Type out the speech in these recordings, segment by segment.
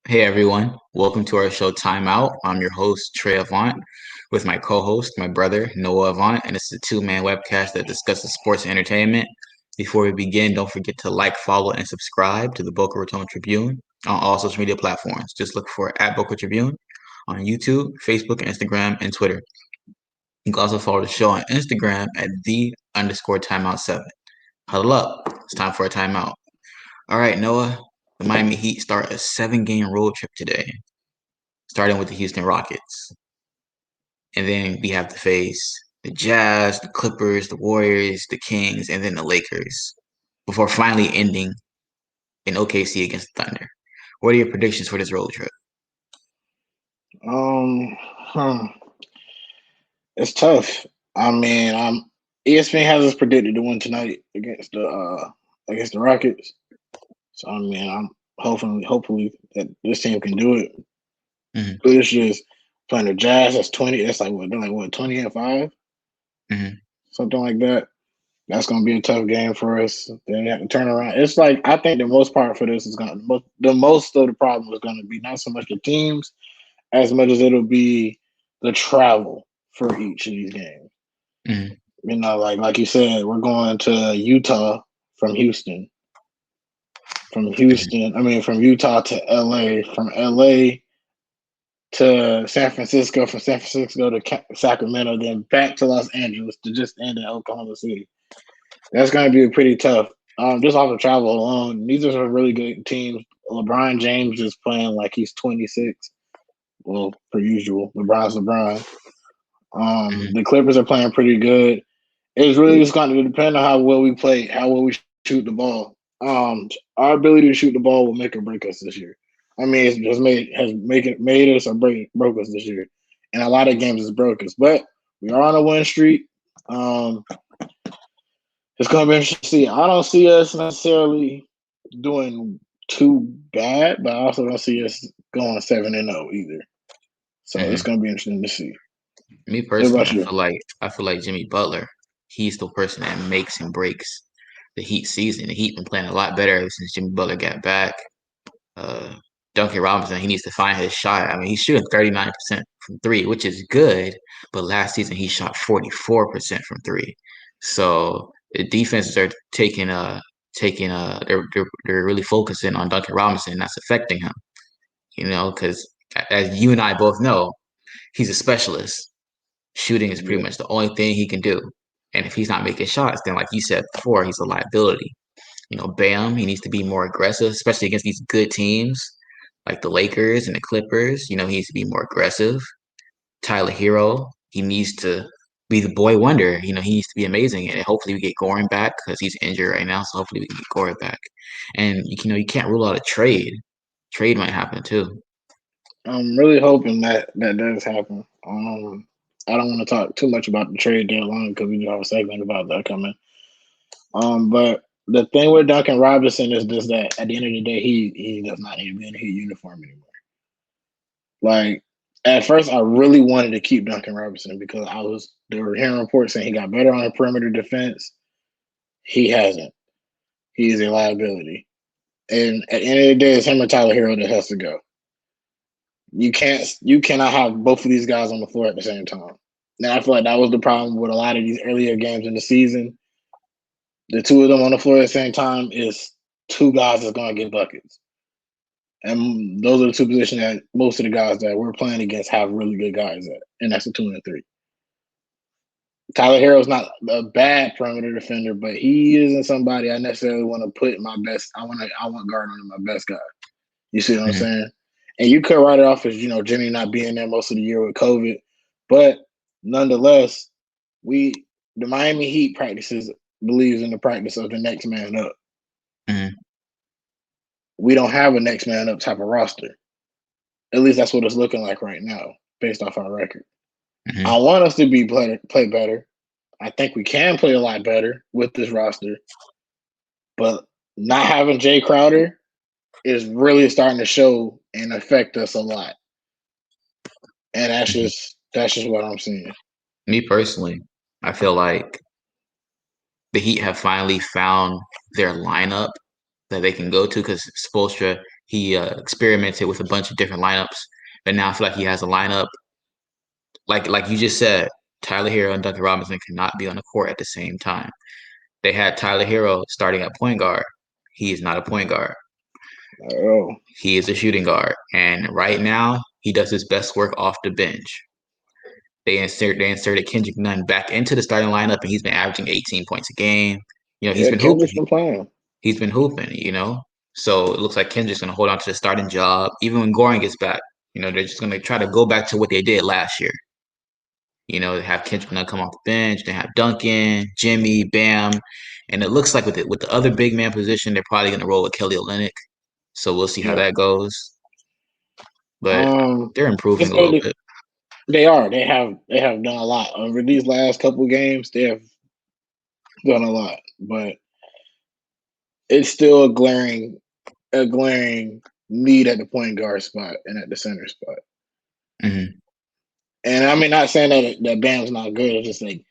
Hey everyone, welcome to our show Timeout. I'm your host, Trey Avant, with my co-host, my brother, Noah Avant, and it's a two-man webcast that discusses sports and entertainment. Before we begin, don't forget to like, follow, and subscribe to the Boca Raton Tribune on all social media platforms. Just look for at Boca Tribune on YouTube, Facebook, Instagram, and Twitter. You can also follow the show on Instagram at _timeout7. Huddle up. It's time for a timeout. All right, Noah, the Miami Heat start a 7-game road trip today, starting with the Houston Rockets. And then we have to face the Jazz, the Clippers, the Warriors, the Kings, and then the Lakers before finally ending in OKC against the Thunder. What are your predictions for this road trip? Um, hmm, it's tough. ESPN has us predicted to win tonight against the Rockets. So I'm hopefully that this team can do it. Mm-hmm. But it's just playing the Jazz. That's 20. That's like what they're like what 20-5, Mm-hmm. something like that. That's gonna be a tough game for us. Then we have to turn around. It's like I think the most part for this is gonna the most of the problem is gonna be not so much the teams as much as it'll be the travel for each of these games. Mm-hmm. Like you said, we're going to Utah from Houston. From Utah to LA, from LA to San Francisco, from San Francisco to Sacramento, then back to Los Angeles to just end in Oklahoma City. That's going to be pretty tough. Just off the travel alone, these are some really good teams. LeBron James is playing like he's 26. Well, per usual, LeBron's LeBron. Mm-hmm. The Clippers are playing pretty good. It's really just going to depend on how well we play, how well we shoot the ball. Our ability to shoot the ball will make or break us this year. It's just made us or broke us this year, and a lot of games has broke us. But we are on a win streak. Um, it's going to be interesting to see. I don't see us necessarily doing too bad, but I also don't see us going 7-0 either. So it's Mm-hmm. going to be interesting to see. Me What personally, about you? I feel like Jimmy Butler, he's the person that makes and breaks the Heat season. The Heat been playing a lot better ever since Jimmy Butler got back. Uh, Duncan Robinson, he needs to find his shot. I mean, he's shooting 39% from three, which is good, but last season he shot 44% from three. So the defenses are they're really focusing on Duncan Robinson, and that's affecting him, because as you and I both know, he's a specialist. Shooting is pretty Yeah. much the only thing he can do. And if he's not making shots, then like you said before, he's a liability. Bam, he needs to be more aggressive, especially against these good teams like the Lakers and the Clippers. He needs to be more aggressive. Tyler Hero, he needs to be the boy wonder. He needs to be amazing. And hopefully we get Goran back because he's injured right now. So hopefully we can get Goran back. And you can't rule out a trade. Trade might happen too. I'm really hoping that does happen. I don't want to talk too much about the trade deadline because we do have a segment about that coming. But the thing with Duncan Robinson is just that at the end of the day, he does not need to be in a Heat uniform anymore. Like at first, I really wanted to keep Duncan Robinson because they were hearing reports saying he got better on the perimeter defense. He hasn't. He's a liability. And at the end of the day, it's him or Tyler Hero that has to go. You cannot have both of these guys on the floor at the same time. Now I feel like that was the problem with a lot of these earlier games in the season. The two of them on the floor at the same time is two guys that's gonna get buckets. And those are the two positions that most of the guys that we're playing against have really good guys at. And that's a 2 and 3. Tyler Harrell's not a bad perimeter defender, but he isn't somebody I necessarily want to put my best. I want guard on my best guy. You see what I'm Mhm. saying? And you could write it off as Jimmy not being there most of the year with COVID, but nonetheless, we the Miami Heat practices believes in the practice of the next man up. Mhm. We don't have a next man up type of roster. At least that's what it's looking like right now, based off our record. I Mhm. want us to play better. I think we can play a lot better with this roster, but not having Jay Crowder is really starting to show and affect us a lot. And Mhm. that's just what I'm seeing. Me personally, I feel like the Heat have finally found their lineup that they can go to because Spoelstra he experimented with a bunch of different lineups, but now I feel like he has a lineup like you just said. Tyler Hero and Duncan Robinson cannot be on the court at the same time. They had Tyler Hero starting at point guard. He is not a point guard. Oh, He is a shooting guard, and right now he does his best work off the bench. They inserted Kendrick Nunn back into the starting lineup, and he's been averaging 18 points a game. He's yeah, been Kendrick's hooping. been playing. He's been hooping. So it looks like Kendrick's going to hold on to the starting job even when Goran gets back. They're just going to try to go back to what they did last year. They have Kendrick Nunn come off the bench. They have Duncan, Jimmy, Bam, and it looks like with the other big man position, they're probably going to roll with Kelly Olynyk. So we'll see how Yeah. that goes. But they're improving It's a little good. bit. They are. They have done a lot over these last couple of games. They have done a lot, but it's still a glaring need at the point guard spot and at the center spot. Mm-hmm. And I mean, not saying that Bam's not good. It's just like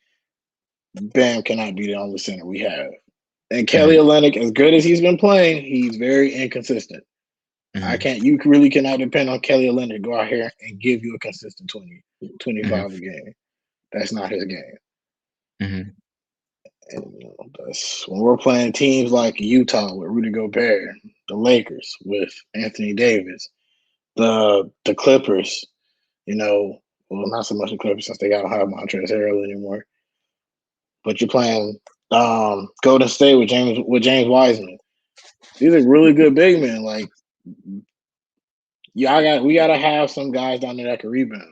Bam cannot be the only center we have. And Kelly Mm-hmm. Olynyk, as good as he's been playing, he's very inconsistent. Mm-hmm. You really cannot depend on Kelly Olynyk to go out here and give you a consistent 20, 25 Mm-hmm. a game. That's not his game. Mm-hmm. And that's when we're playing teams like Utah with Rudy Gobert, the Lakers with Anthony Davis, the Clippers. Well, not so much the Clippers since they don't have Montrezl Harrell anymore. But you're playing Golden State with James Wiseman. These are really good big men. Like, we gotta have some guys down there that can rebound,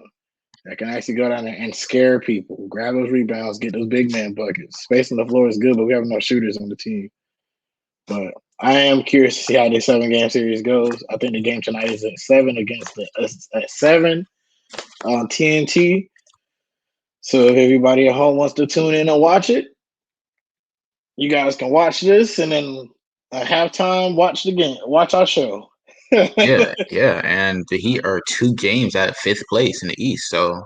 that can actually go down there and scare people, grab those rebounds, get those big man buckets. Space on the floor is good, but we have no shooters on the team. But I am curious to see how this 7-game series goes. I think the game tonight is at 7 at 7 on TNT. So if everybody at home wants to tune in and watch it, you guys can watch this, and then at halftime, watch the game, watch our show. Yeah, yeah, and the Heat are 2 games out of fifth place in the East, so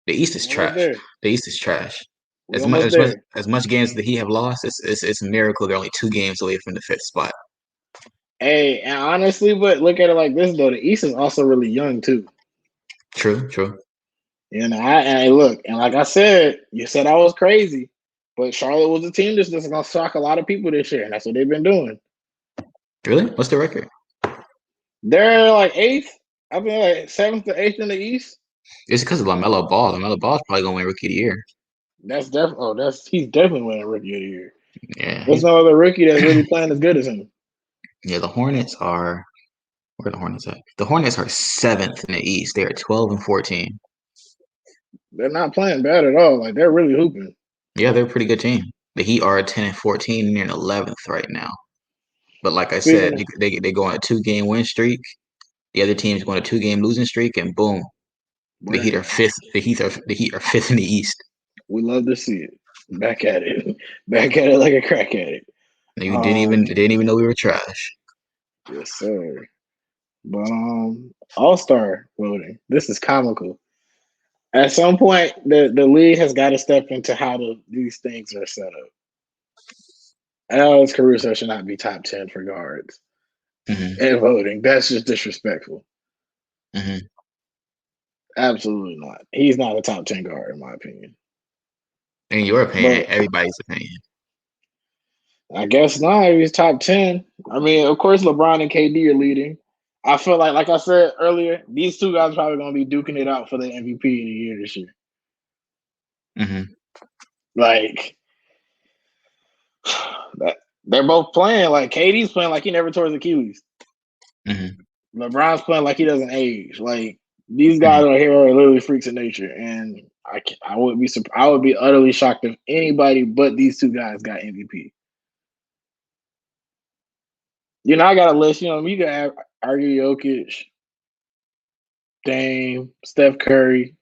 the East is We're almost trash. there. The East is trash. We As much almost as much there. as much games the Heat have lost, it's a miracle they're only 2 games away from the fifth spot. Hey, and honestly, but look at it like this though: the East is also really young too. True, true. Look, and like I said, you said I was crazy, but Charlotte was a team that's gonna shock a lot of people this year, and that's what they've been doing. Really? What's the record? They're like eighth. I've been like seventh to eighth in the East. It's because of LaMelo Ball. LaMelo Ball's probably gonna win Rookie of the Year. That's definitely. He's definitely winning Rookie of the Year. Yeah, There's no other rookie that's really playing as good as him. yeah. The Hornets are where are the Hornets at? The Hornets are seventh in the East. They are 12-14. They're not playing bad at all. Like they're really hooping. Yeah, they're a pretty good team. The Heat are 10-14, and they're in 11th right now. But like I Speaking said, of, they go on a 2-game win streak. The other team's going a 2-game losing streak, and boom, the we're Heat in are there. fifth. The Heat are fifth in the East. We love to see it. Back at it. Back at it like a crack at it. You didn't even know we were trash. Yes, sir. But All-Star voting. This is comical. At some point, the league has got to step into how these things are set up. Alex Caruso should not be top 10 for guards Mm-hmm. and voting. That's just disrespectful. Mm-hmm. Absolutely not. He's not a top 10 guard, in my opinion. In your opinion, But everybody's opinion. I guess not. He's top 10. I mean, of course, LeBron and KD are leading. I feel like I said earlier, these two guys are probably going to be duking it out for the MVP of the year this year. Mm-hmm. Like, they're both playing. Like, KD's playing like he never tore his Achilles. Mm-hmm. LeBron's playing like he doesn't age. Like, these guys Mm-hmm. are here are literally freaks of nature. And I would be utterly shocked if anybody but these two guys got MVP. I got a list. You got argue Jokic, Dame, Steph Curry.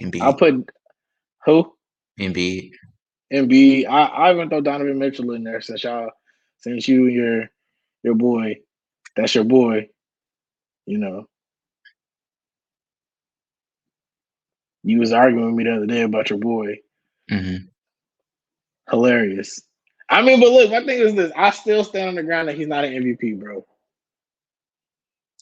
I'll Embiid. put who? Embiid. Embiid. I even throw Donovan Mitchell in there since you and your boy, that's your boy. You was arguing with me the other day about your boy. Mm-hmm. Hilarious. I mean, but look, my thing is this: I still stand on the ground that he's not an MVP, bro.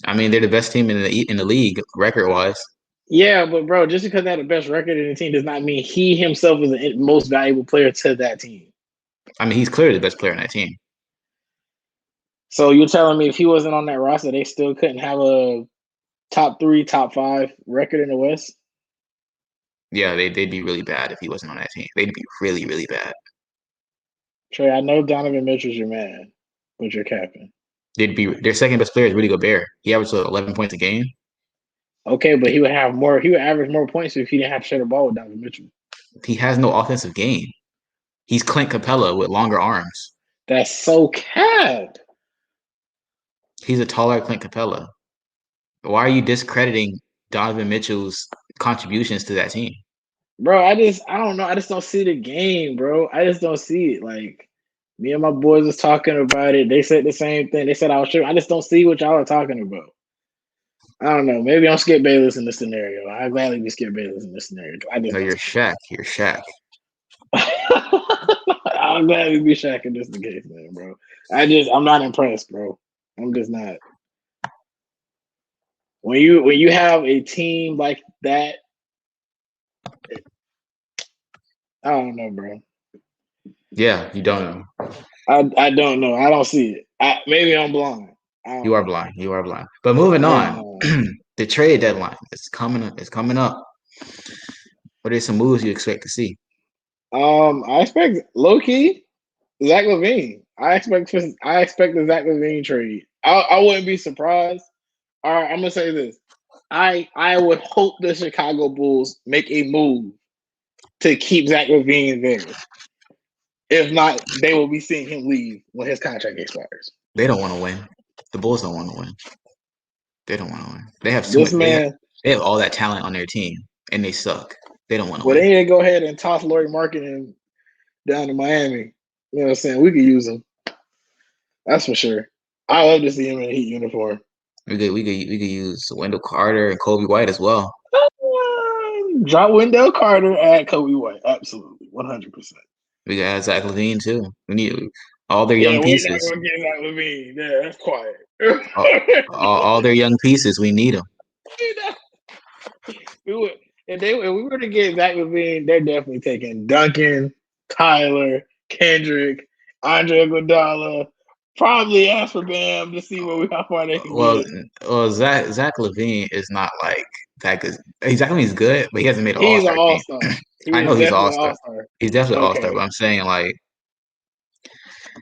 I mean, they're the best team in the league record wise. Yeah, but bro, just because they have the best record in the team does not mean he himself is the most valuable player to that team. I mean, he's clearly the best player on that team. So you're telling me if he wasn't on that roster, they still couldn't have a top 3, top 5 record in the West? Yeah, they'd be really bad if he wasn't on that team. They'd be really, really bad. Trey, I know Donovan Mitchell's your man, but you're capping. They'd be their second best player is Rudy Gobert. He averaged 11 points a game. Okay, but he would have more. He would average more points if he didn't have to share the ball with Donovan Mitchell. He has no offensive game. He's Clint Capella with longer arms. That's so capped. He's a taller Clint Capella. Why are you discrediting Donovan Mitchell's contributions to that team? Bro, I don't know. I just don't see the game, bro. I just don't see it. Like, me and my boys was talking about it. They said the same thing. They said I was sure. I just don't see what y'all are talking about. I don't know. Maybe I'm Skip Bayless in this scenario. I'd gladly be Skip Bayless in this scenario. No, you're Shaq. You're Shaq. I'll gladly be Shaq in this the case, man, bro. I'm not impressed, bro. I'm just not. When you have a team like that, I don't know, bro. Yeah, you don't know. I don't know. I don't see it. Maybe I'm blind. You are blind. You are blind. But moving on, the trade deadline is coming up. It's coming up. What are some moves you expect to see? I expect low key Zach LaVine. I expect the Zach LaVine trade. I wouldn't be surprised. All right, I'm gonna say this. I would hope the Chicago Bulls make a move to keep Zach LaVine there. If not, they will be seeing him leave when his contract expires. They don't want to win. The Bulls don't want to win. They don't want to win. They have they have all that talent on their team, and they suck. They don't want to win. They need to go ahead and toss Lauri Markkanen down to Miami. You know what I'm saying? We could use him. That's for sure. I love to see him in a Heat uniform. We could use Wendell Carter and Kobe White as well. Drop Wendell Carter, add Kobe White. Absolutely, 100%. We got Zach LaVine too. We need all their young pieces. We're not gonna get Zach LaVine. Yeah, that's quiet. all their young pieces, we need them. If we were to get Zach LaVine, they're definitely taking Duncan, Tyler, Kendrick, Andre Iguodala. Probably ask for Bam to see how far they can get. Well, Zach LaVine is not like that good. Zach LaVine's good, but he hasn't made an He's All-Star an All-Star. team. I know he's an All-Star. He's definitely an All-Star, but I'm saying like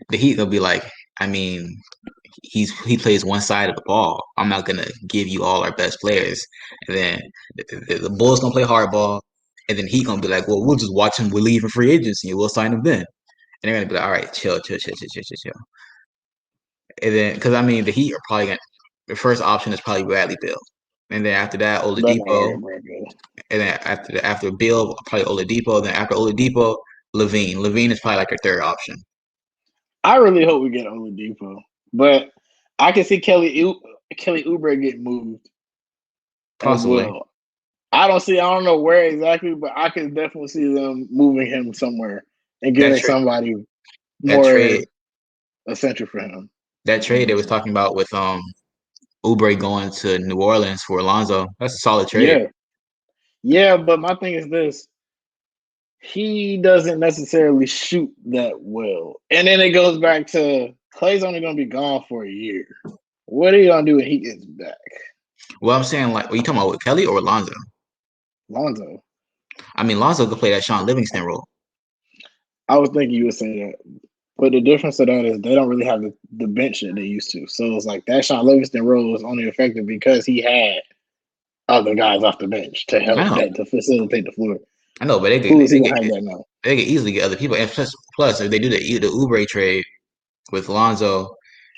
the Heat will be like, I mean, he plays one side of the ball. I'm not gonna give you all our best players, and then the Bulls gonna play hardball, and then he gonna be like, well, we'll just watch him. We'll leave in free agency, and we'll sign him then. And they're gonna be like, all right, chill. And then, because I mean, the Heat are probably gonna. The first option is probably Bradley Beal, and then after that, Oladipo, and then after Beal, probably Oladipo. Then after Oladipo, LaVine. LaVine is probably like their third option. I really hope we get Oladipo, but I can see Kelly Oubre getting moved. Possibly. Well. I don't know where exactly, but I can definitely see them moving him somewhere and getting somebody more essential for him. That trade they was talking about with Oubre going to New Orleans for Alonzo, that's a solid trade. Yeah, but my thing is this. He doesn't necessarily shoot that well. And then it goes back to Clay's only going to be gone for a year. What are you going to do when he gets back? Well, I'm saying, like, are you talking about with Kelly or Lonzo? Lonzo. I mean, Lonzo could play that Sean Livingston role. I was thinking you would say that. But the difference of that is they don't really have the bench that they used to. So it's like that Sean Livingston role was only effective because he had other guys off the bench to help to facilitate the floor. I know, but they could easily get other people. And plus, if they do the Oubre trade with Lonzo,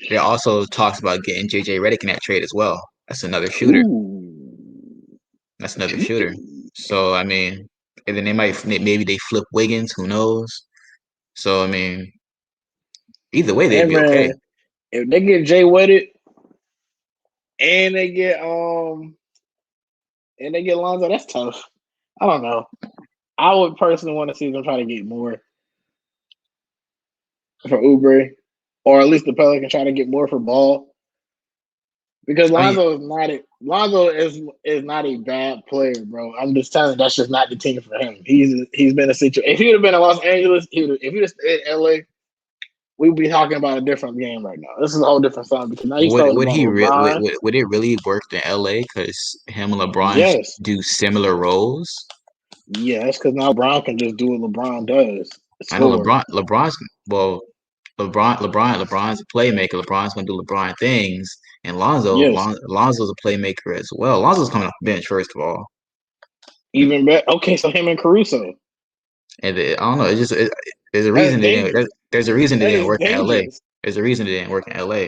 there also talks about getting JJ Redick in that trade as well. That's another shooter. That's another shooter. So I mean, and then maybe they flip Wiggins. Who knows? So I mean, either way they'd be okay. If they get Jay Wedded and they get Lonzo, that's tough. I don't know. I would personally want to see them try to get more for Oubre, or at least the Pelicans try to get more for Ball. Because I mean, Lonzo is not a bad player, bro. I'm just telling you, that's just not the team for him. He's been a situation. If he would have been in Los Angeles, if he would have stayed in LA, we'd be talking about a different game right now. This is a whole different song because now he's talking would about he LeBron. would it really work in LA? Because him and LeBron Yes, do similar roles. yes, because now LeBron can just do what LeBron does, I know score. LeBron's a playmaker. LeBron's gonna do LeBron things, and Yes, Lonzo's a playmaker as well. Lonzo's coming off the bench first of all, even better. Okay, so him and Caruso. and I don't know. There's a That is reason they didn't. dangerous. There's a reason they That didn't is work in LA. dangerous. There's a reason they didn't work in LA.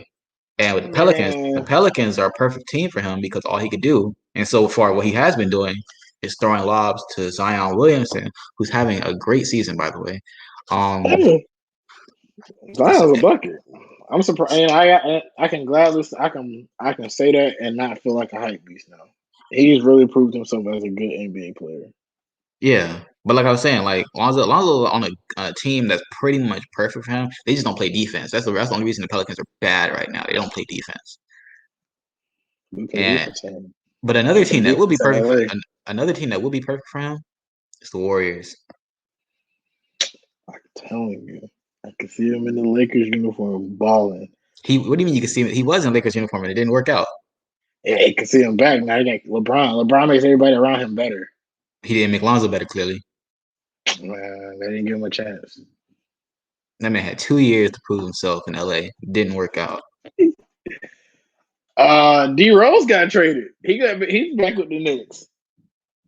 And with the Man, Pelicans are a perfect team for him because all he could do, and so far what he has been doing, is throwing lobs to Zion Williamson, who's having a great season, by the way. Um, Zion's a bucket. I'm surprised. And I can gladly I can say that and not feel like a hype beast now. He's really proved himself as a good NBA player. yeah, but like I was saying, like Lonzo on a team that's pretty much perfect for him. They just don't play defense. That's the only reason the Pelicans are bad right now. They don't play defense. We play And defense in but we play defense in LA. another team that would be perfect for him is the Warriors. I'm telling you, I can see him in the Lakers uniform balling. What do you mean you can see him? He was in Lakers uniform and it didn't work out. Yeah, I can see him back now. He got LeBron. LeBron makes everybody around him better. He didn't make Lonzo better, clearly. Man, they didn't give him a chance. That man had 2 years to prove himself in LA. Didn't work out. D Rose got traded. He's back with the Knicks.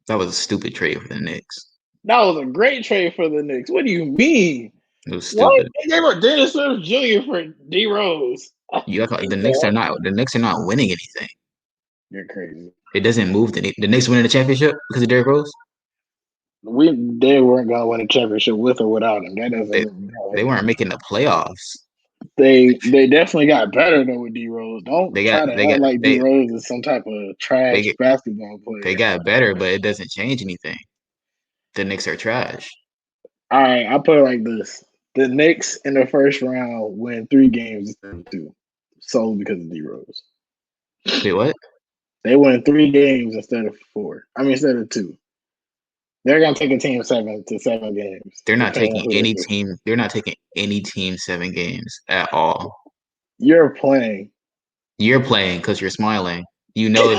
That was a stupid trade for the Knicks. That was a great trade for the Knicks. What do you mean? It was What? stupid. They gave up Dennis Smith Jr. for D Rose. You act like the Knicks are not winning anything. You're crazy. It doesn't move the Knicks winning the championship because of Derrick Rose. They weren't gonna win a championship with or without him. That They doesn't they matter. weren't making the playoffs. They definitely got better though with D Rose. Don't They got try to they act got like D Rose is some type of they trash get basketball they player. got better, but it doesn't change anything. The Knicks are trash. All right, I'll put it like this: the Knicks in the first round win 3 games instead of 2, solely because of D Rose. Wait, what? They win 3 games instead of 4. I mean, instead of 2. They're gonna take a team 7 to 7 games, They're not depending on taking who they any face. team. They're not taking any team 7 games at all. You're playing. You're playing because you're smiling. You know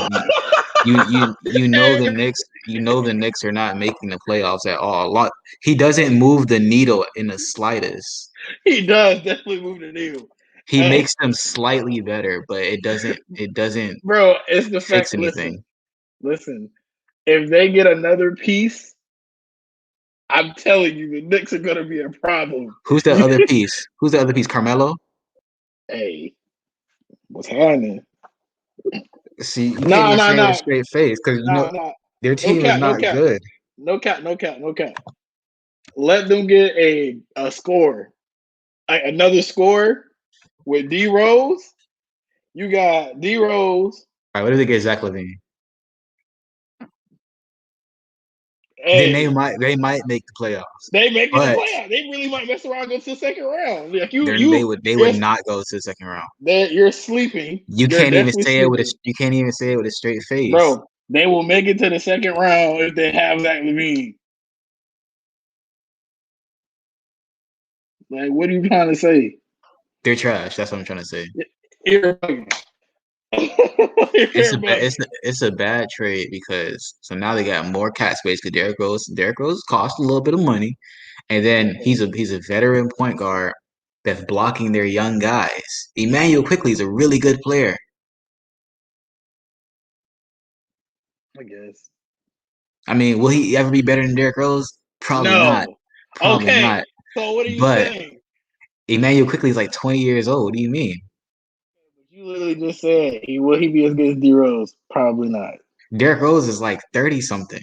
you know the Knicks. You know the Knicks are not making the playoffs at all. He doesn't move the needle in the slightest. He does definitely move the needle. He Hey, makes them slightly better, but it doesn't bro, it's the fix fact. anything. Listen. If they get another piece, I'm telling you, the Knicks are gonna be a problem. Who's the other piece? Who's the other piece? Carmelo? Hey, what's happening? See, you can't No, even no, say it with a no, straight face because you know no, no. their No team is cap, no not cap, good. no cap, no cap, no cap. Let them get a score, another score with D Rose. You got D Rose. All right, what if they get Zach LaVine? Then Hey, they might make the playoffs, they make it a but playoff. They really might mess around and go to the second round. Like they would you're, not go to the second round. you're sleeping. You You're can't even definitely say it with sleeping. you can't even say it with a straight face. Bro, they will make it to the second round if they have Zach LaVine. Like, what are you trying to say? They're trash. That's what I'm trying to say. You're bugging. It's You're a ba- bugging. it's a bad trade because so now they got more cap space because Derrick Rose cost a little bit of money, and then he's a veteran point guard that's blocking their young guys. Emmanuel Quickly is a really good player. I guess. I mean, will he ever be better than Derrick Rose? Probably not. No. Probably Okay. not. So what are you But saying? Emmanuel Quickly is like 20 years old. What do you mean? You literally just said will he be as good as D Rose? Probably not. Derrick Rose is like 30 something.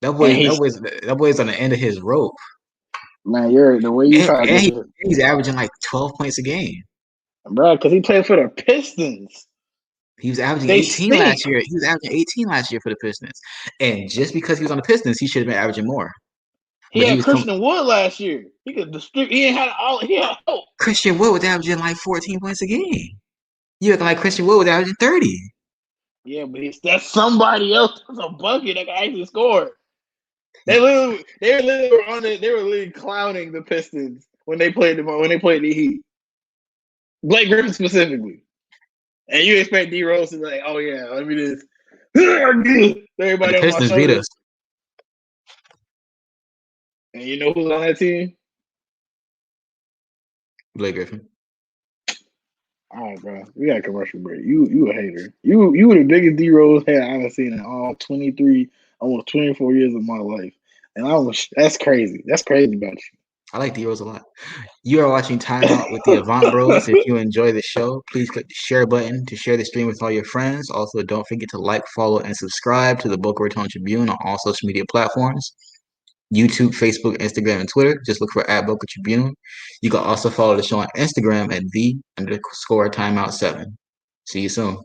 And he's That boy's on the end of his rope. man, you're the way you try to And just he's averaging like 12 points a game. bro, because he played for the Pistons. He was averaging They 18 last stink. year. He was averaging 18 last year for the Pistons. And just because he was on the Pistons, he should have been averaging more. He But he had was coming. Christian Wood last year. He could distribute. He ain't had all. He had help. Christian Wood was averaging like 14 points a game. You acting like Christian Wood was averaging 30. Yeah, but that's somebody else. That's a bucket that can actually score. They were literally clowning the Pistons when they played the Heat. Blake Griffin specifically. And you expect D Rose to be like, oh yeah, let me just But the everybody on my Pistons beat shoulders. us. And you know who's on that team? Blake Griffin. All right, bro. We got a commercial break. You a hater. You were the biggest D Rose hater I've seen in all 23, almost 24 years of my life. And that's crazy. That's crazy about you. I like D Rose a lot. You are watching Timeout with the Avant Bros. If you enjoy the show, please click the share button to share the stream with all your friends. Also, don't forget to like, follow, and subscribe to the Boca Raton Tribune on all social media platforms. YouTube, Facebook, Instagram, and Twitter. Just look for @Boca Tribune. You can also follow the show on Instagram at _timeout7. See you soon.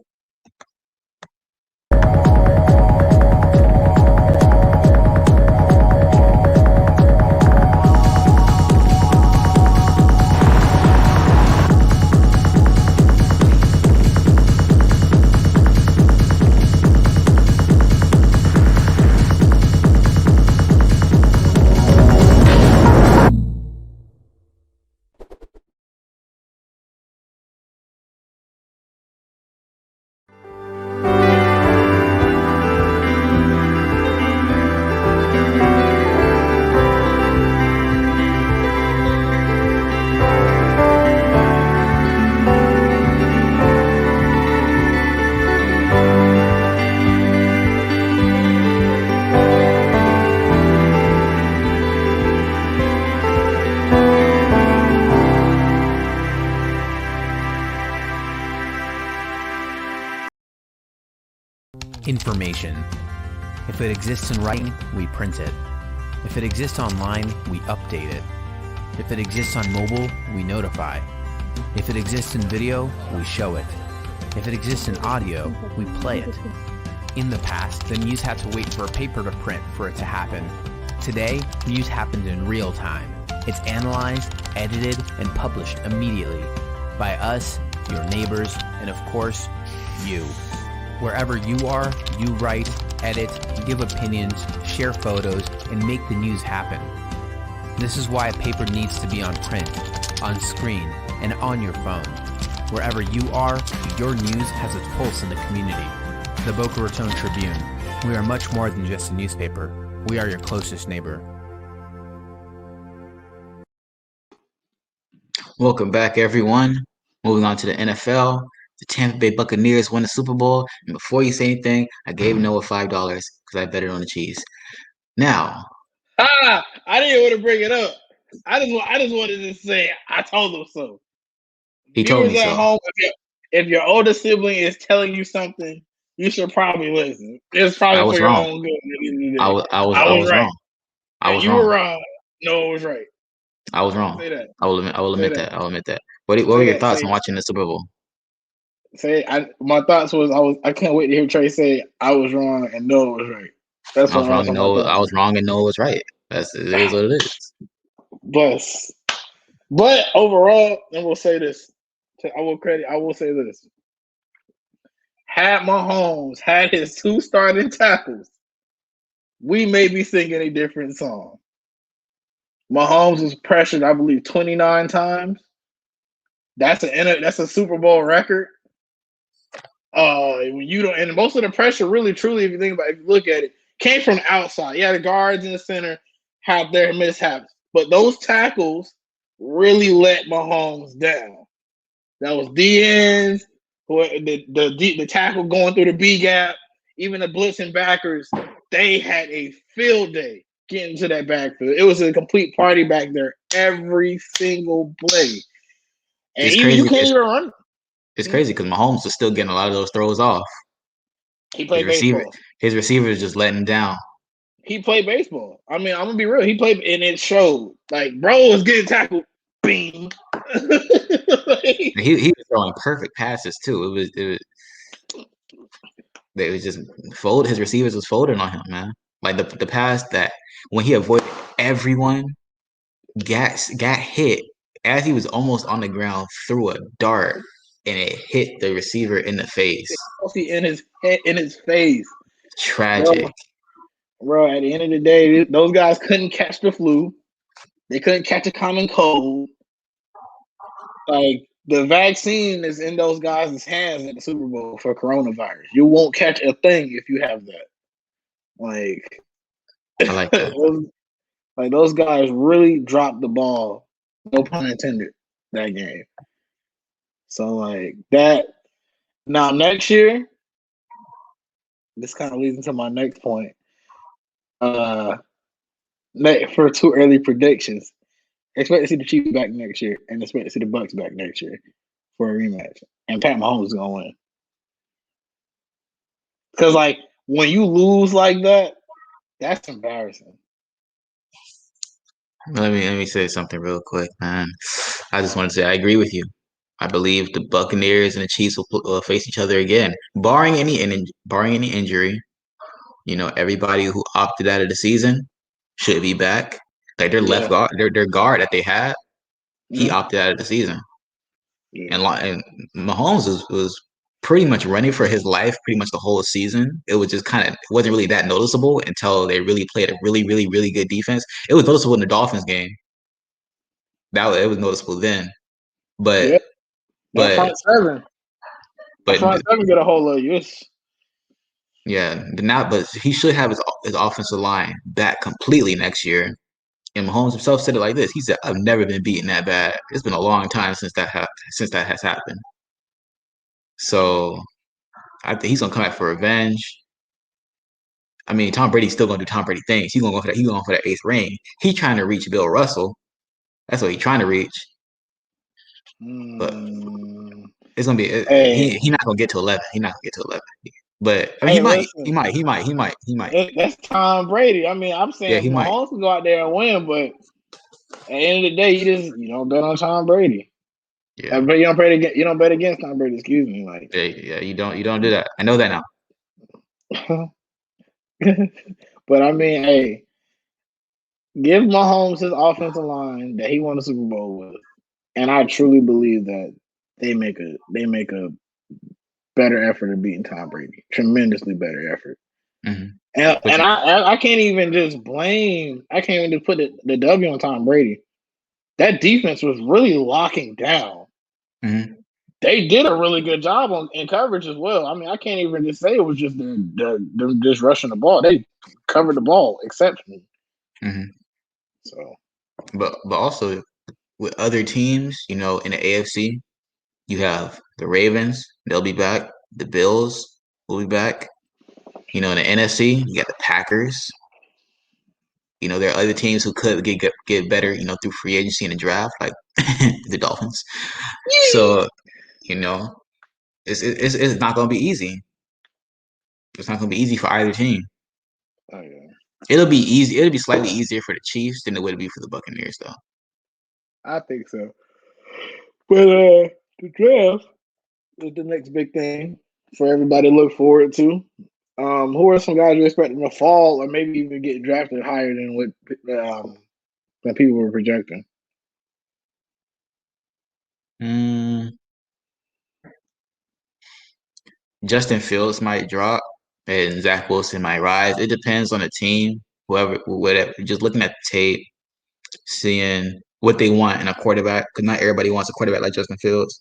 Information. If it exists in writing, we print it. If it exists online, we update it. If it exists on mobile, we notify. If it exists in video, we show it. If it exists in audio, we play it. In the past, the news had to wait for a paper to print for it to happen. Today, news happens in real time. It's analyzed, edited, and published immediately by us, your neighbors, and of course, you. Wherever you are, you write, edit, give opinions, share photos, and make the news happen. This is why a paper needs to be on print, on screen, and on your phone. Wherever you are, your news has its pulse in the community. The Boca Raton Tribune. We are much more than just a newspaper. We are your closest neighbor. Welcome back, everyone. Moving on to the NFL. The Tampa Bay Buccaneers won the Super Bowl. And before you say anything, I gave Noah $5 because I bet it on the cheese. Now, I didn't want to bring it up. I just wanted to say I told them so. he told Viewers me at so. home, if your older sibling is telling you something, you should probably listen. It's probably for your own good. I was right. wrong. I was you wrong. were wrong. No, it was right. I was wrong. Say that. I will admit that. that. I will admit that. What were your thoughts on watching the Super Bowl? My thoughts was I can't wait to hear Trey say I was wrong and Noah was right. That's I was wrong and Noah. I was wrong and Noah was right. It is what it is. But overall, and we'll say this. I will say this. Had Mahomes had his 2 starting tackles, we may be singing a different song. Mahomes was pressured, I believe, 29 times. That's a Super Bowl record. When you don't, and most of the pressure, really, truly, if you look at it, came from the outside. Yeah, the guards in the center have their mishaps, but those tackles really let Mahomes down. That was D ends, the tackle going through the B gap, even the blitzing backers. They had a field day getting to that backfield. It was a complete party back there every single play. And it's even crazy. You can't even run. It's crazy because Mahomes was still getting a lot of those throws off. He played baseball. His receiver is just letting him down. He played baseball. I mean, I'm gonna be real. He played, and it showed. Like, bro was getting tackled. Bing. He was throwing perfect passes too. They was just fold. His receivers was folding on him, man. Like the pass that when he avoided everyone, got hit as he was almost on the ground, threw a dart and it hit the receiver in the face. In his head, in his face. Tragic. Bro, at the end of the day, those guys couldn't catch the flu. They couldn't catch a common cold. Like, the vaccine is in those guys' hands at the Super Bowl for coronavirus. You won't catch a thing if you have that. Like, I like that. those guys really dropped the ball, no pun intended, that game. So, like, that. Now, next year, this kind of leads into my next point. For too early predictions, expect to see the Chiefs back next year, and expect to see the Bucks back next year for a rematch. And Pat Mahomes is gonna win. Because, like, when you lose like that, that's embarrassing. Let me say something real quick, man. I just want to say I agree with you. I believe the Buccaneers and the Chiefs will face each other again, barring any injury. You know, everybody who opted out of the season should be back. Like their left guard, their guard that they had, he opted out of the season. Yeah. And Mahomes was pretty much running for his life pretty much the whole season. It was just it wasn't really that noticeable until they really played a really, really, really good defense. It was noticeable in the Dolphins game. It was noticeable then. But that front seven. But front seven get a whole lot of use. Yeah, but he should have his offensive line back completely next year. And Mahomes himself said it like this. He said, "I've never been beaten that bad. It's been a long time since that has happened." So I think he's gonna come back for revenge. I mean, Tom Brady's still gonna do Tom Brady things. He's gonna go for that. He's going for that 8th ring. He's trying to reach Bill Russell. That's what he's trying to reach. But it's gonna be he's not gonna get to 11. He's not gonna get to 11. But I mean, he might. That's Tom Brady. I mean, I'm saying Mahomes can go out there and win, but at the end of the day, you don't bet on Tom Brady. Yeah, but you don't bet against Tom Brady. Excuse me, like you don't do that. I know that now. But I mean, hey, give Mahomes his offensive line that he won the Super Bowl with, and I truly believe that they make a better effort of beating Tom Brady. Tremendously better effort. Mm-hmm. And I can't even just blame. I can't even just put the W on Tom Brady. That defense was really locking down. Mm-hmm. They did a really good job in coverage as well. I mean, I can't even just say it was just them just rushing the ball. They covered the ball exceptionally. Mm-hmm. So, but also with other teams, in the AFC, you have the Ravens. They'll be back. The Bills will be back. In the NFC, you got the Packers. There are other teams who could get better, through free agency and the draft, like the Dolphins. So, it's not going to be easy. It's not going to be easy for either team. Oh, yeah. It'll be easy. It'll be slightly easier for the Chiefs than it would be for the Buccaneers, though. I think so. But the draft is the next big thing for everybody to look forward to. Who are some guys you're expecting to fall or maybe even get drafted higher than what people were projecting? Justin Fields might drop and Zach Wilson might rise. It depends on the team. Whatever. Just looking at the tape, seeing what they want in a quarterback, because not everybody wants a quarterback like Justin Fields,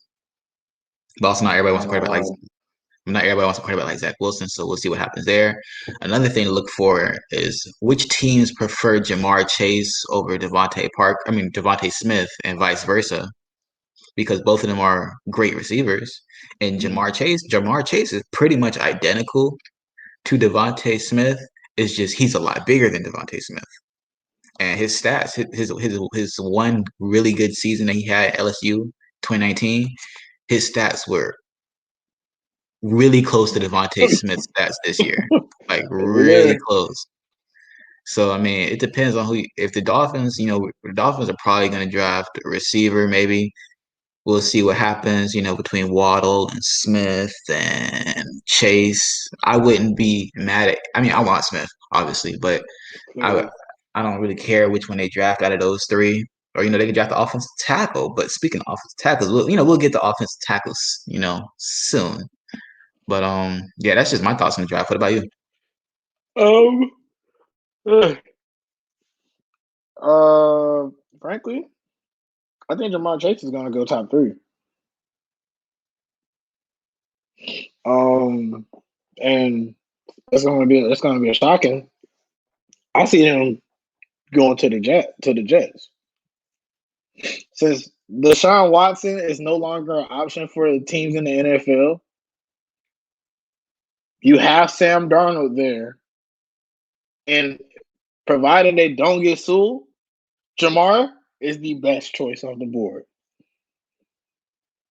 but also not everybody wants a quarterback like Zach Wilson. So we'll see what happens there. Another thing to look for is which teams prefer Jamar Chase over Devontae Smith, and vice versa, because both of them are great receivers. And Jamar Chase is pretty much identical to Devontae Smith. It's just he's a lot bigger than Devontae Smith. And his stats, his one really good season that he had at LSU, 2019, his stats were really close to Devontae Smith's stats this year, like really close. So I mean, it depends on if the Dolphins, the Dolphins are probably going to draft a receiver, maybe. We'll see what happens, between Waddle and Smith and Chase. I wouldn't be mad at. I mean, I want Smith, obviously, but I don't really care which one they draft out of those three. Or they could draft the offensive tackle. But speaking of offensive tackles, we'll get the offensive tackles, soon. But yeah, that's just my thoughts on the draft. What about you? Frankly, I think Jamar Chase is gonna go top 3. And it's gonna be a shocking. I see him going to the Jets. Since Deshaun Watson is no longer an option for the teams in the NFL, you have Sam Darnold there. And provided they don't get Sewell, Jamar is the best choice on the board.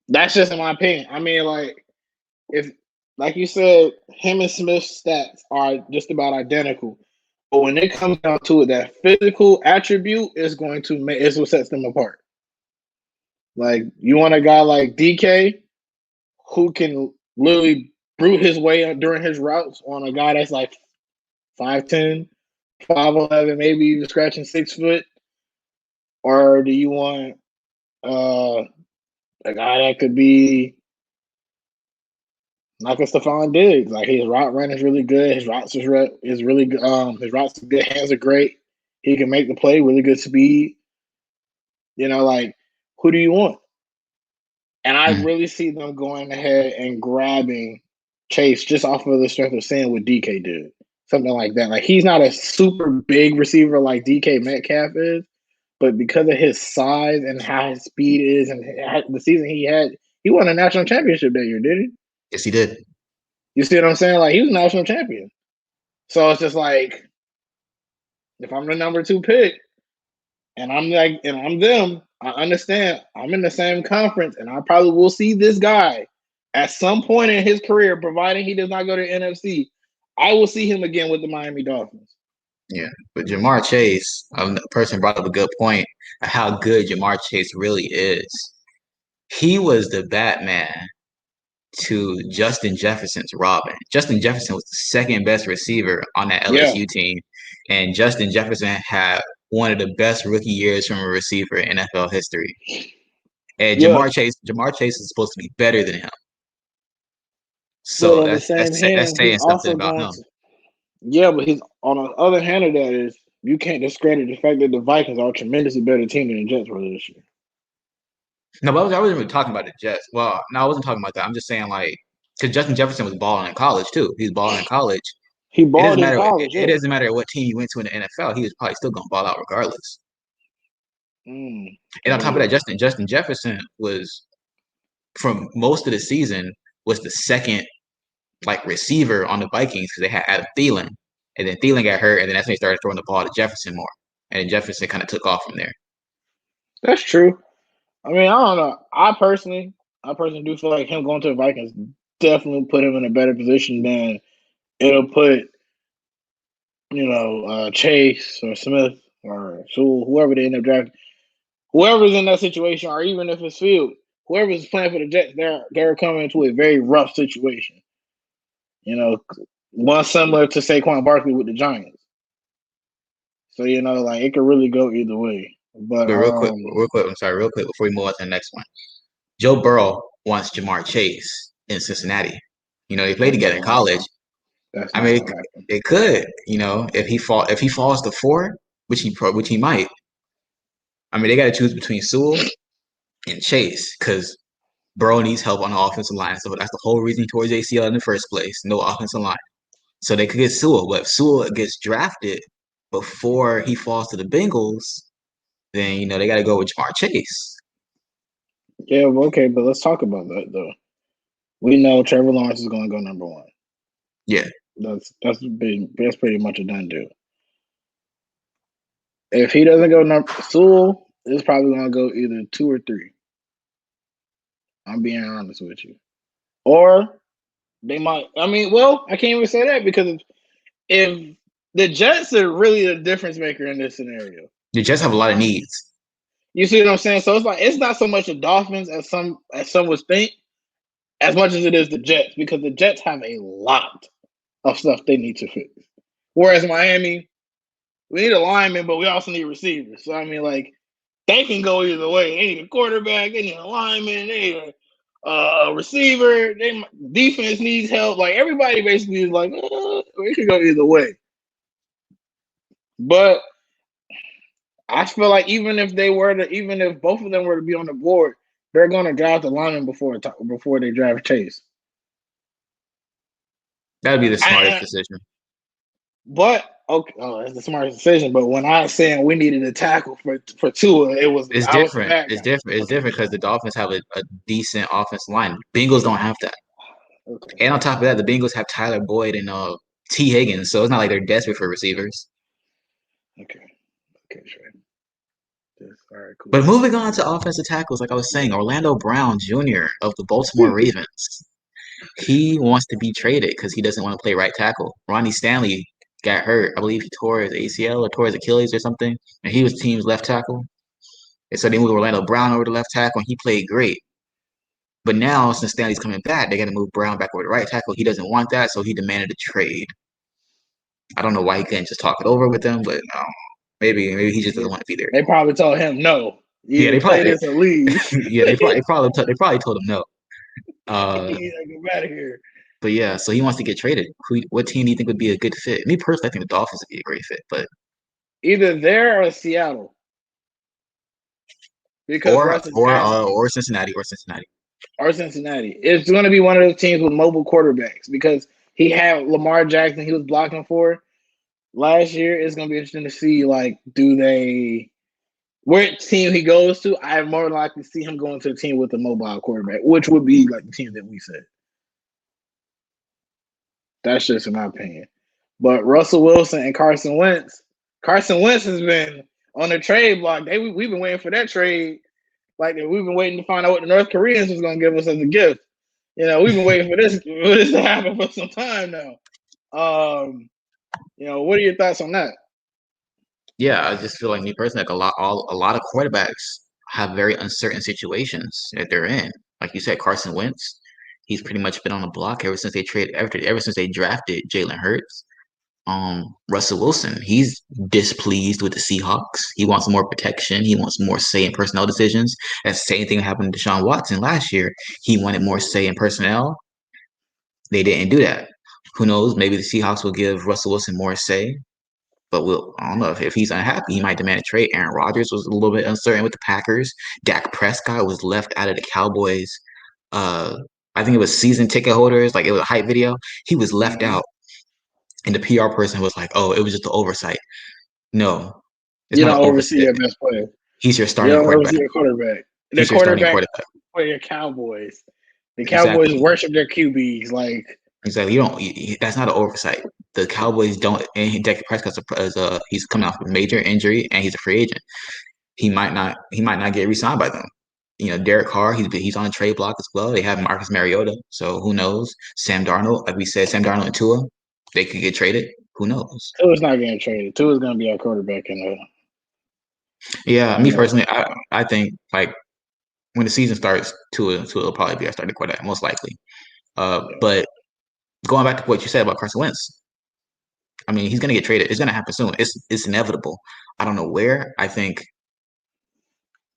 That's just in my opinion. I mean, if you said, him and Smith's stats are just about identical. But when it comes down to it, that physical attribute is what sets them apart. Like, you want a guy like DK who can literally brute his way during his routes on a guy that's like 5'10", 5'11", maybe even scratching 6 foot? Or do you want a guy that could be like a Stephon Diggs? Like, his route run is really good. His routes is really good. His routes are good. Hands are great. He can make the play. Really good speed. Who do you want? And I really see them going ahead and grabbing Chase just off of the strength of seeing what DK did. Something like that. Like, he's not a super big receiver like DK Metcalf is, but because of his size and how his speed is and the season he had, he won a national championship that year, did he? Yes, he did. You see what I'm saying? Like, he was a national champion. So it's just like, if I'm the number 2 pick and I'm them, I understand I'm in the same conference and I probably will see this guy at some point in his career, providing he does not go to NFC. I will see him again with the Miami Dolphins. Yeah, but Jamar Chase, a person brought up a good point of how good Jamar Chase really is. He was the Batman to Justin Jefferson's Robin. Justin Jefferson was the second best receiver on that LSU team, and Justin Jefferson had one of the best rookie years from a receiver in NFL history. And Jamar Chase is supposed to be better than him. So that's saying something about him. But he's on the other hand of that is, you can't discredit the fact that the Vikings are a tremendously better team than the Jets were this year. No, but I wasn't really talking about the Jets. Well, no, I wasn't talking about that. I'm just saying, because Justin Jefferson was balling in college too. He's balling in college. He balled in college. It doesn't matter what team he went to in the NFL. He was probably still going to ball out regardless. And on top of that, Justin Jefferson was, from most of the season, was the second receiver on the Vikings because they had Adam Thielen, and then Thielen got hurt, and then that's when they started throwing the ball to Jefferson more, and then Jefferson kind of took off from there. That's true. I mean, I don't know. I personally do feel like him going to the Vikings definitely put him in a better position than it'll put, Chase or Smith or Sewell, whoever they end up drafting, whoever's in that situation, or even if it's Field, whoever's playing for the Jets, they're coming into a very rough situation. One similar to Saquon Barkley with the Giants. So, it could really go either way. But real quick, before we move on to the next one. Joe Burrow wants Jamar Chase in Cincinnati. They played together in college. I mean, it could, if he falls to 4, which he might. I mean, they got to choose between Sewell and Chase because Burrow needs help on the offensive line. So that's the whole reason he tore his ACL in the first place. No offensive line. So they could get Sewell, but if Sewell gets drafted before he falls to the Bengals, then they got to go with Jamar Chase. Yeah, okay, but let's talk about that though. We know Trevor Lawrence is going to go number 1. Yeah, that's pretty much a done deal. If he doesn't go Sewell is probably going to go either 2 or 3. I'm being honest with you. Or they might. I mean, well, I can't even say that because if the Jets are really the difference maker in this scenario. The Jets have a lot of needs. You see what I'm saying? So it's not so much the Dolphins as some would think, as much as it is the Jets, because the Jets have a lot of stuff they need to fix. Whereas Miami, we need a lineman, but we also need receivers. So I mean, They can go either way. They need a quarterback, they need a lineman, they need a receiver. Defense needs help. Like everybody basically is like, we could go either way. But I feel like even if both of them were to be on the board, they're going to draft the lineman before they draft Chase. That would be the smartest decision. But okay, that's the smartest decision. But when I was saying we needed a tackle for Tua, it's different. It's different because the Dolphins have a decent offensive line. Bengals don't have that. Okay. And on top of that, the Bengals have Tyler Boyd and T. Higgins, so it's not like they're desperate for receivers. Okay, sure. All right, cool. But moving on to offensive tackles, like I was saying, Orlando Brown Jr. of the Baltimore Ravens, he wants to be traded because he doesn't want to play right tackle. Ronnie Stanley got hurt. I believe he tore his ACL or tore his Achilles or something, and he was the team's left tackle. And so they moved Orlando Brown over to left tackle, and he played great. But now, since Stanley's coming back, they got to move Brown back over to right tackle. He doesn't want that, so he demanded a trade. I don't know why he couldn't just talk it over with them, but maybe he just doesn't want to be there. They probably told him no. Yeah, they probably this or leave. Yeah, they probably told him no. Get out of here. But yeah, so he wants to get traded. What team do you think would be a good fit? Me personally, I think the Dolphins would be a great fit, but either there or Seattle, because or Cincinnati. It's going to be one of those teams with mobile quarterbacks because he had Lamar Jackson. He was blocking for last year. It's going to be interesting to see where team he goes to. I more likely see him going to a team with a mobile quarterback, which would be like the team that we said. That's just in my opinion. But Russell Wilson and Carson Wentz has been on the trade block. We've been waiting for that trade. Like we've been waiting to find out what the North Koreans was going to give us as a gift. We've been waiting for this to happen for some time now. What are your thoughts on that? Yeah, I just feel like me personally, like a lot of quarterbacks have very uncertain situations that they're in. Like you said, Carson Wentz, he's pretty much been on the block ever since they drafted Jalen Hurts. Russell Wilson, he's displeased with the Seahawks. He wants more protection. He wants more say in personnel decisions. That same thing happened to Deshaun Watson last year. He wanted more say in personnel. They didn't do that. Who knows? Maybe the Seahawks will give Russell Wilson more say. But I don't know if he's unhappy, he might demand a trade. Aaron Rodgers was a little bit uncertain with the Packers. Dak Prescott was left out of the Cowboys. I think it was season ticket holders. Like it was a hype video. He was left out. And the PR person was like, "Oh, it was just an oversight." No, you don't oversee your best player. He's your starting quarterback. Your quarterback. He's your starting quarterback. For your Cowboys, the Cowboys worship their QBs. Like exactly, that's not an oversight. The Cowboys don't. And Dak Prescott he's coming off a major injury and he's a free agent. He might not get re-signed by them. Derek Carr, he's on a trade block as well. They have Marcus Mariota, so who knows? Sam Darnold, like we said, Sam Darnold and Tua, they could get traded. Who knows? Tua's not getting traded. Tua's going to be our quarterback in there. Yeah, me personally, I think like when the season starts, Tua will probably be our starting quarterback, most likely. But going back to what you said about Carson Wentz, I mean, he's going to get traded. It's going to happen soon. It's inevitable. I don't know where. I think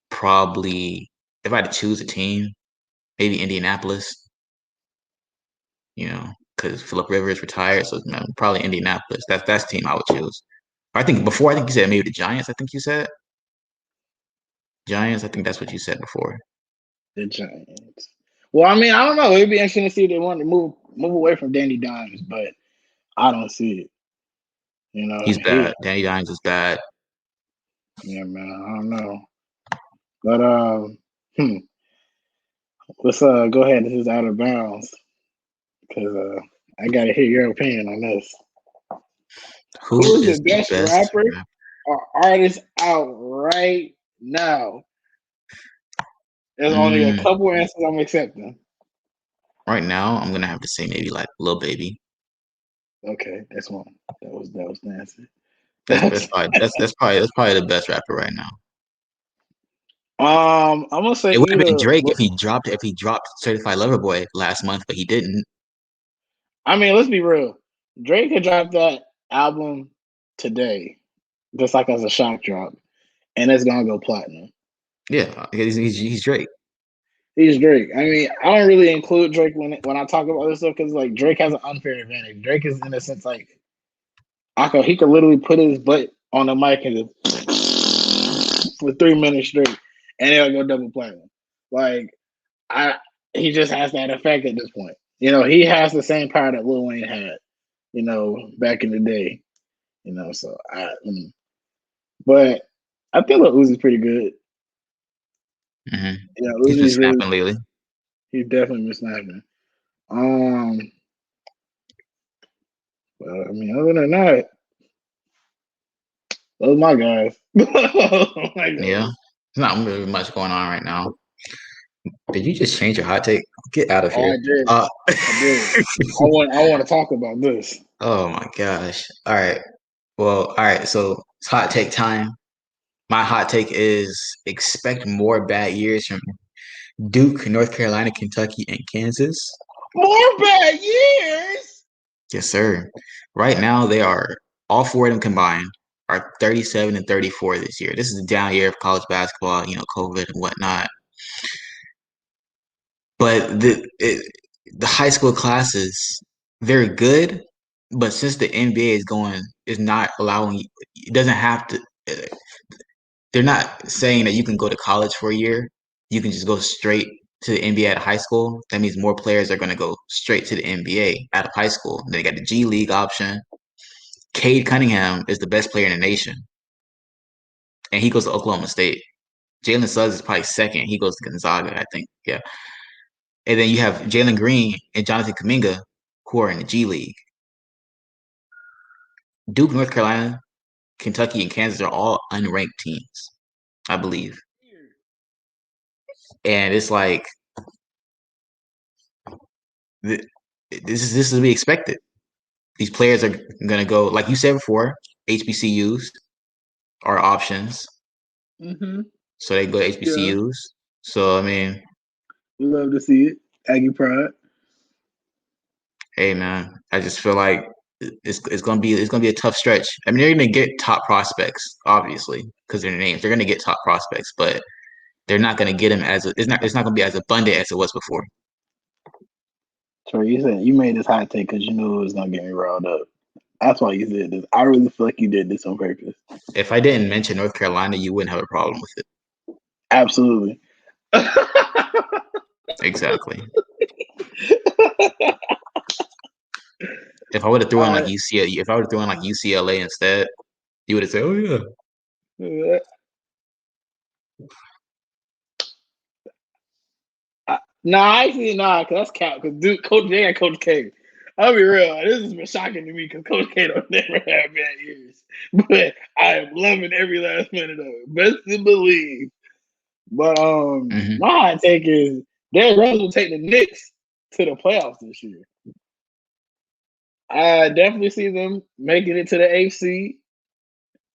probably if I had to choose a team, maybe Indianapolis. Because Phillip Rivers retired, so probably Indianapolis. That's the team I would choose. I think you said maybe the Giants. I think you said Giants. I think that's what you said before. The Giants. Well, I mean, I don't know. It'd be interesting to see if they want to move away from Danny Dimes, but I don't see it. He's bad. Danny Dimes is bad. Yeah, man. I don't know. But let's go ahead. This is out of bounds because I gotta hear your opinion on this. Who is the best rapper or artist out right now? There's only a couple answers I'm accepting. Right now, I'm gonna have to say maybe like Lil Baby. Okay, that's one. That was the answer. That's probably the best rapper right now. I'm gonna say it would have been Drake if he dropped Certified Lover Boy last month, but he didn't. I mean, let's be real. Drake had dropped that album today, just like as a shock drop, and it's gonna go platinum. Yeah, he's Drake. He's Drake. I mean, I don't really include Drake when I talk about this stuff because like Drake has an unfair advantage. Drake is in a sense like he could literally put his butt on the mic and just for 3 minutes straight, and it'll go double platinum. Like he just has that effect at this point. You know, he has the same power that Lil Wayne had. You know, back in the day. You know, so but I think Lil Uzi's pretty good. Mm-hmm. Yeah, He's been Uzi's really. snapping lately. He's definitely been snapping. Well, I mean, other than that, those are my guys. Yeah, there's not really much going on right now. Did you just change your hot take? Get out of here. I did. I did. I want to talk about this. Oh my gosh. All right. Well, all right. So it's hot take time. My hot take is expect more bad years from Duke, North Carolina, Kentucky, and Kansas. More bad years? Yes, sir. Right now, they are all four of them combined are 37 and 34 this year. This is a down year of college basketball, COVID and whatnot. But the high school classes, they're good, but since the NBA is not allowing, it doesn't have to. They're not saying that you can go to college for a year. You can just go straight to the NBA out of high school. That means more players are going to go straight to the NBA out of high school. Then they got the G League option. Cade Cunningham is the best player in the nation, and he goes to Oklahoma State. Jalen Suggs is probably second. He goes to Gonzaga, I think. Yeah. And then you have Jalen Green and Jonathan Kuminga, who are in the G League. Duke, North Carolina, Kentucky, and Kansas are all unranked teams, I believe. And it's like this is to be expected. These players are going to go, like you said before, HBCUs are options. Mm-hmm. So they go to HBCUs. Yeah. So, I mean, we love to see it. Aggie pride. Hey, man, I just feel like it's gonna be a tough stretch. I mean, they're gonna get top prospects, obviously, because they're names. They're gonna get top prospects, but they're not gonna get them it's not gonna be as abundant as it was before. So you said you made this hot take because you knew it was gonna get me riled up. That's why you said this. I really feel like you did this on purpose. If I didn't mention North Carolina, you wouldn't have a problem with it. Absolutely. Exactly. If I would have thrown like UCLA, if I would have thrown like UCLA instead, you would have said, "Oh yeah." Actually, because that's cap. Because Coach J and Coach K. I'll be real. This has been shocking to me because Coach K don't never have bad years, but I am loving every last minute of it. Best to believe. But my hot take is Derrick Rose will take the Knicks to the playoffs this year. I definitely see them making it to the AFC.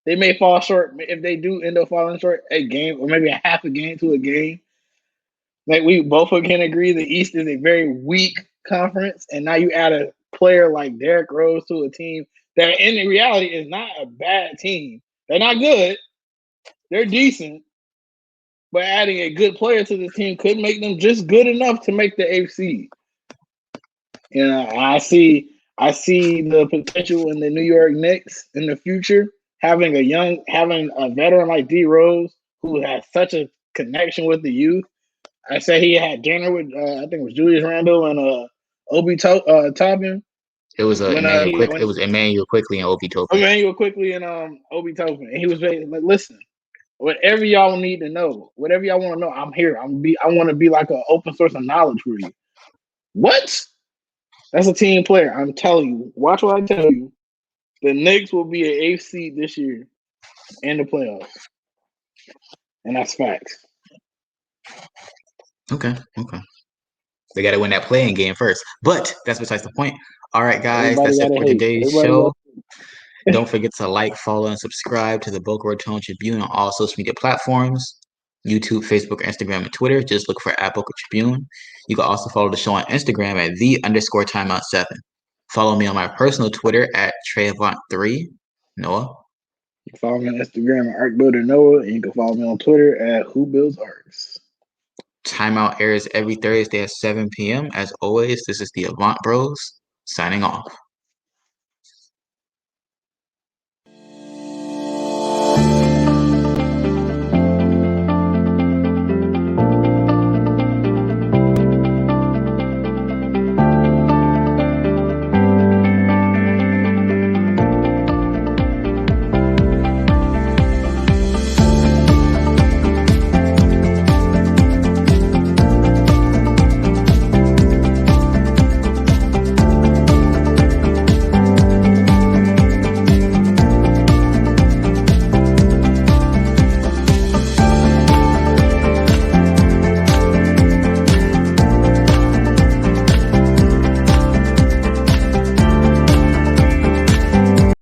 They may fall short if they do end up falling short a game or maybe a half a game to a game. Like we both can agree, the East is a very weak conference, and now you add a player like Derrick Rose to a team that, in reality, is not a bad team. They're not good; they're decent, but adding a good player to the team could make them just good enough to make the AFC. You know, I see the potential in the New York Knicks in the future having a veteran like D Rose who has such a connection with the youth. I say he had dinner with I think it was Julius Randle and Obi Toppin. It was Emmanuel Quickly and Obi Toppin. Emmanuel Quickly and Obi Toppin. And he was like, listen, whatever y'all need to know, whatever y'all want to know, I'm here. I want to be like an open source of knowledge for you. What? That's a team player. I'm telling you. Watch what I tell you. The Knicks will be an AFC this year in the playoffs. And that's facts. Okay. They got to win that playing game first. But that's besides the point. All right, guys. That's it for today's show. Don't forget to like, follow, and subscribe to the Boca Raton Tribune on all social media platforms. YouTube, Facebook, Instagram, and Twitter. Just look for @Boca Tribune. You can also follow the show on Instagram at @the_timeout7. Follow me on my personal Twitter @TreyAvant3. Noah? Follow me on Instagram at ArcBuilderNoah, and you can follow me on Twitter at WhoBuildsArcs. Timeout airs every Thursday at 7 p.m. As always, this is the Avant Bros signing off.